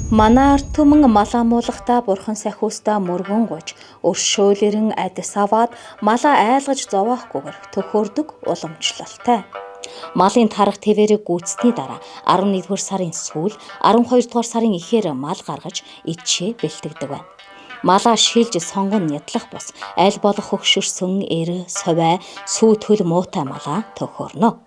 Манай ард түмэн малаа муулахдаа бурхан сахиустаа мөргөн гуйж, өршөөлөрн адис аваад малаа айлгаж зовоохгүйгээр төхөөрдөг уламжлалтай. Малын тарах твэрийг гүйцсэний дараа 11-р сарын сүүл 12-р сарын эхээр мал гаргаж идшээ бэлтгэдэг байна. Малаа шилж сонгон нядлах бус аль болох хөгшөрсөн эр, совиа, сүйтгэл муутай малаа төхөөрнө.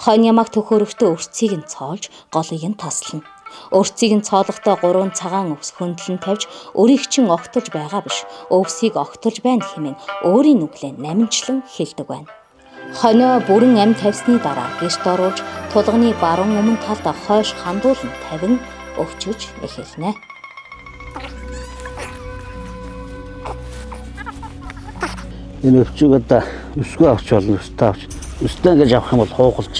Хонь ямаг төхөөрөхдөө өрцгийг нь цоолж, голыг нь таслана. Өрцгийг нь цоолохдоо 3 цагаан өвс хөндлөн тавьж өрийг чин огтолж байгаа биш, өвсийг огтолж байна хэмээн өөрийн нүглээ намжлан хэлдэг байна. Хонио бүрэн ам тавьсны дараа гэрт оруулж тулганы баруун өмнө талд хойш хандуулан тавин өвчөж эхэлнэ. Энэ өвчийг одоо өсгөө авч болно, өстөө авч. Өстөө ингэж авах юм бол хуугалж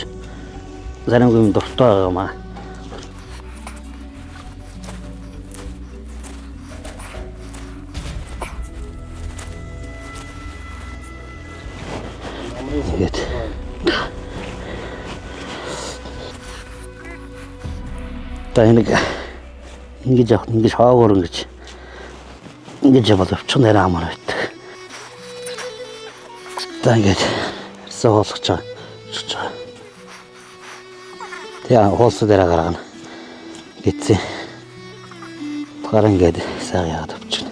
заримгүй дуртай байгаа маа. Энийг ингэж авах, ингэж хаагаар ингэж яваад өвчин нэрээ амар байдаг. Ингэж суулгаж байгаа. Тэгээ хоолсоо дээр гаргана. Гэтээ. Таран ингээд сайн яагаад өвчин.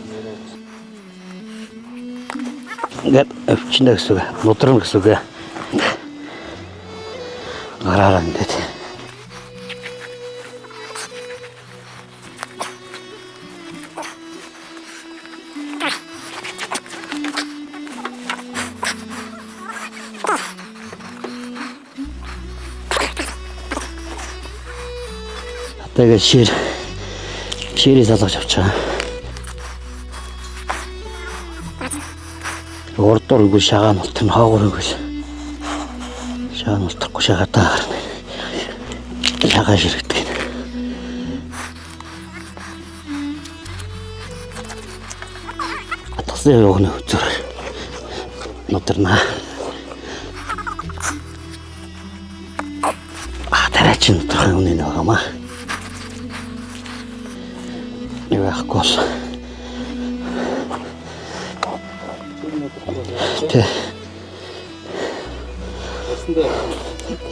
Ингээд өвчин гэсэн үг, нудрам гэсэн үг. Гараараа ингээд. Тэгээ ширээ залгаж авчаа. Ордор үгүй шагаан ултын хаагур үгүй. Шагаан ултахгүй шагаатаа гарна. Шагаа ширэгдэг. Атгасан явганы үзэр нударна. Тарачин нудрахын үнэ наагамаа. Гол.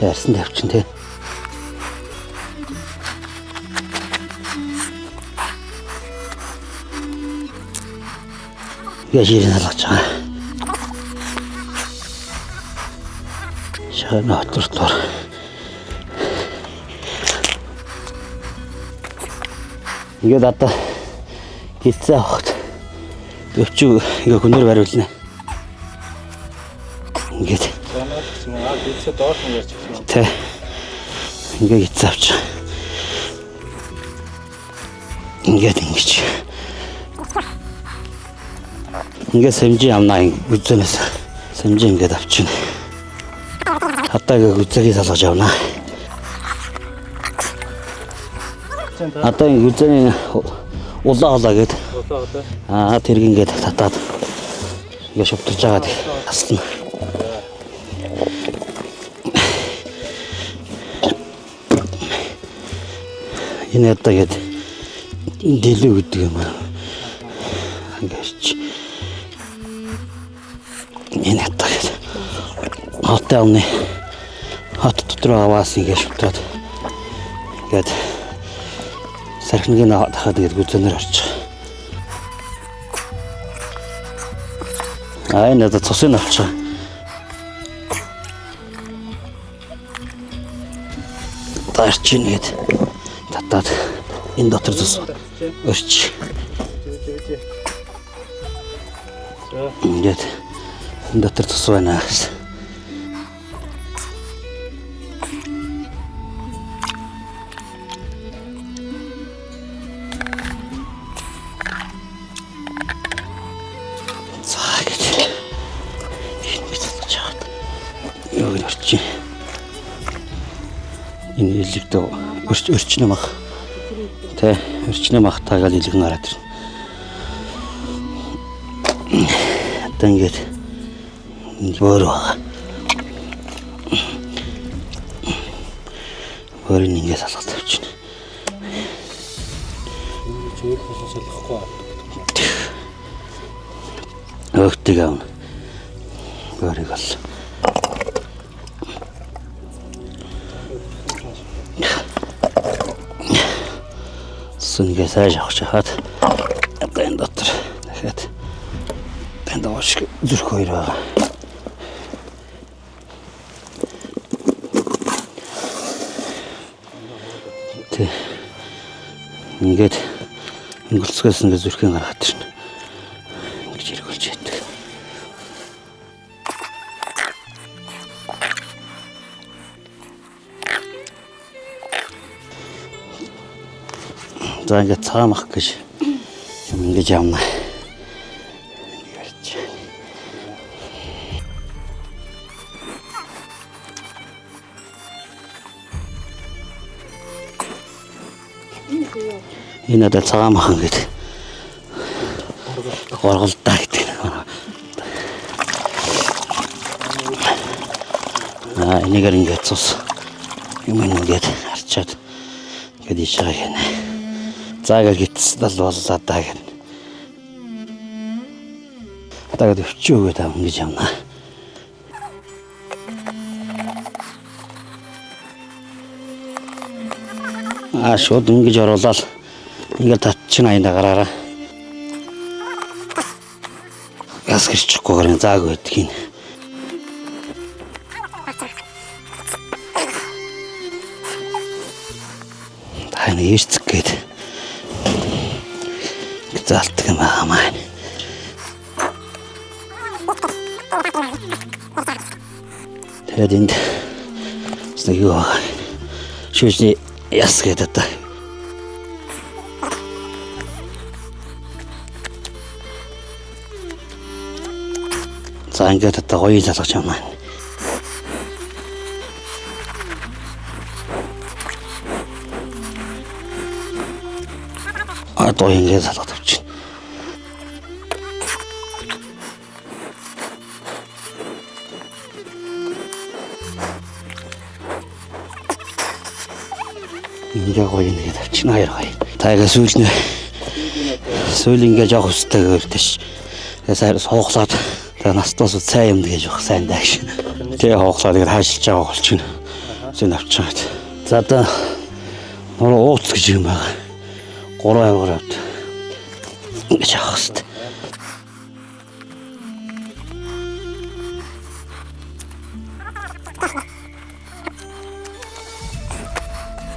Ярсан давчин тий. Яжирин алгаж байгаа. Шаана оттортор. Ингээд одоо гитсээ авахт өвчөө ингээ хүнээр бариулна. Ингээд. Гитсээ доош нь ярьж байна. Тэ. Ингээ гитсээ авч. Ингээд ингэж. Ингээ сэмжи амнаа үзэнээс сэмжи ингээд авчихна. Хатааг үзэгийг салгаж явна. Одоо энэ үзэний улаа гээд тэрг ингээд татаад ингээд шовтолж агаад таслана. Энэ одоо гээд дэлүү гэдэг юм аа. Ингээд энэ одоо гээд хотелны хот дотор аваас ингээд шовтоод ингээд сархиныг дахаад тэгээд гүзэнээр орчих. Энэ одоо цусын авчих. Тарчин гээд татаад энэ дотор цус өрч. Ингээд энэ дотор цус байна гэсэн. Энэ илэгдээ өрчнөө мах. Тэ өрчнөө мах тагаал илгэн гараад ирнэ. Одоо ингээд өөр байгаа. Өөрийн ингээд салгаж тавьчихна. өөр хүмүүс солихгүй. Өгдөг аавна. Гөрийг бол. Сүнгээ сайж авах чахаад одоо энэ дотор дахиад энд ууш зүрх хоёр байгаа. Тэ. Ингээд өнгөлцгөөс ингээд зүрхээ гаргаад ирнэ. Ингэж хэрэгүүлж яддаг. За ингээд цаамах гэж юм ингэж явна. Энэ надад цаамахан гэдэг. Горголдаа гэдэг. Энийгээр ингээд цус юм ингээд арчаад ингээд ишээ гэнэ. Заагаар гитсдэл боллоо даа гэнэ. Тагаад өвчөөгөө тав ингэж явна. Шууд ингэж оруулаад ингээд татчихна аяна гараараа. Газ гэрчихгүйгээр зааг байдгийг. Тань eerцэг гээд заалтдаг юм аа маа. Тэгээд энд нэг юу шүүжний яс гэдэг та. За ингээд одоо гоё залгаж явна. Одоо ингээд залгаж авчих. Ингээ гоё нэгэд авчихна хоёр гоё. Тайга сүүлнэ. Сүүл ингээ жоох өстэй гэлтэш. Тэгээс сууглаад тэгээ настаас цай юм гэж явах сайн даагш. Тэгээ хооглоод ингэ хаашилж байгаа болчихно. Зин авчихад. За одоо нуруу ууц гэж юм байгаа. 3 аваар авд. Ингээ явах хэвээр.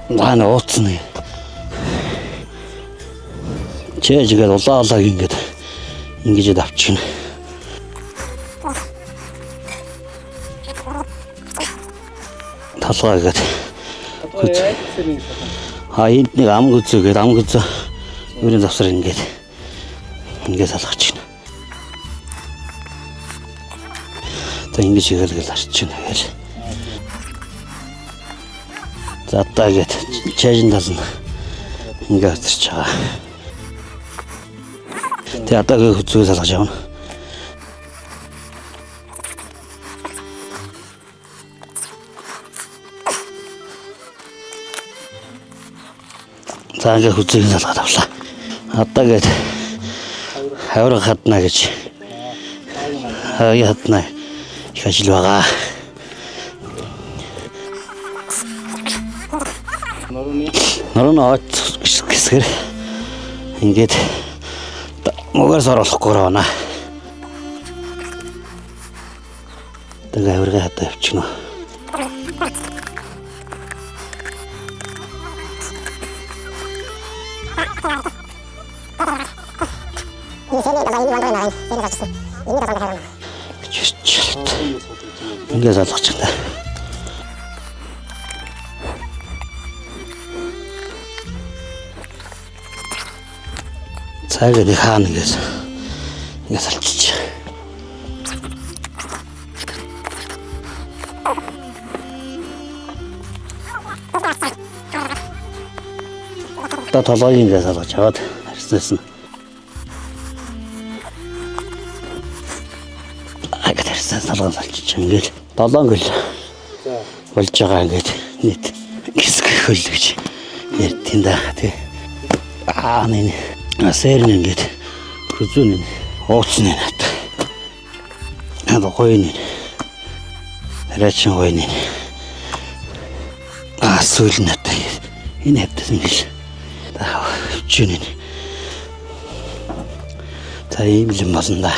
Наа ууцны. Чэжгээд улаалаа ингээд ингэж авчихна. Талгаагээд. Энд нэг ам гүзөөгээд ам гүзөө өөрийн завсар ингээд салгачихна. За ингэж игэлгээл арччихна гэж. За таагээд чэжин тална. Ингээд өтөрч байгаа. Тэгээ атагийн хүзүүг салгаж явна. За ингээд хүзүүг салгаад авлаа. Атагээд хавраг хатна гэж. Хатна их ажил байгаа. Норно гэсгэр ингээд мөгөөс оруулахгүй байна. Тэгээ хаврага хатаа явчихна. Ингээд залгачихна. Цагаад хаана гэж ингээд салчиж. Та толгойг ингээд салгаж аваад харснаас нь. Агад харснаас салгаж салчиж ингээд 7 гэл болж байгаа ингээд нийт хэсэг хөл гэж ярьтiin да тий. Нэ Сэрн ингээд хүзүүн ууцны нат. Одоо гойны. Рачин гойны. Сүүл нат. Энэ хэвдсэн гэл. Та чүнэн. За ийм л юм болно да.